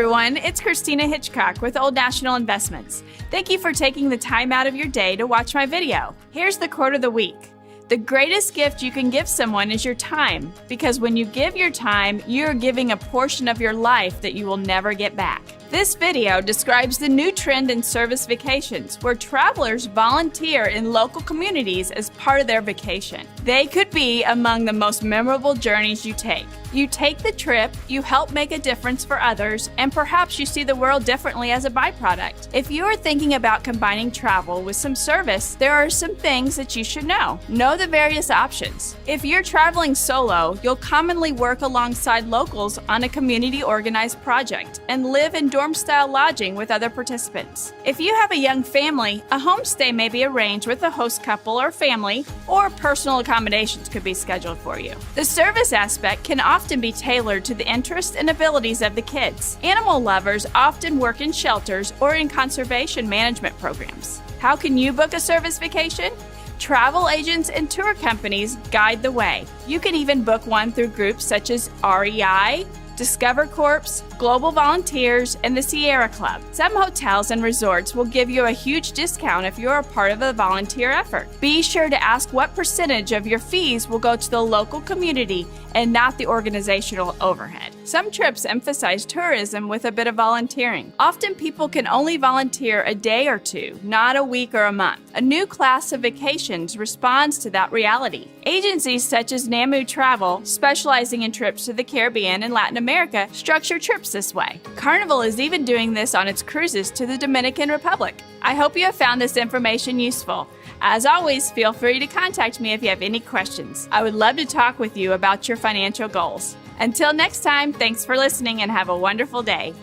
everyone, it's Christina Hitchcock with Old National Investments. Thank you for taking the time out of your day to watch my video. Here's the quote of the week. The greatest gift you can give someone is your time, because when you give your time, you're giving a portion of your life that you will never get back. This video describes the new trend in service vacations, where travelers volunteer in local communities as part of their vacation. They could be among the most memorable journeys you take. You take the trip, you help make a difference for others, and perhaps you see the world differently as a byproduct. If you are thinking about combining travel with some service, there are some things that you should know. Know the various options. If you're traveling solo, you'll commonly work alongside locals on a community-organized project and live in dorm-style lodging with other participants. If you have a young family, a homestay may be arranged with a host couple or family, or personal accommodations could be scheduled for you. The service aspect can often be tailored to the interests and abilities of the kids. Animal lovers often work in shelters or in conservation management programs. How can you book a service vacation? Travel agents and tour companies guide the way. You can even book one through groups such as REI, Discover Corps, Global Volunteers, and the Sierra Club. Some hotels and resorts will give you a huge discount if you're a part of a volunteer effort. Be sure to ask what percentage of your fees will go to the local community and not the organizational overhead. Some trips emphasize tourism with a bit of volunteering. Often people can only volunteer a day or two, not a week or a month. A new class of vacations responds to that reality. Agencies such as Namu Travel, specializing in trips to the Caribbean and Latin America, structure trips this way. Carnival is even doing this on its cruises to the Dominican Republic. I hope you have found this information useful. As always, feel free to contact me if you have any questions. I would love to talk with you about your financial goals. Until next time, thanks for listening and have a wonderful day.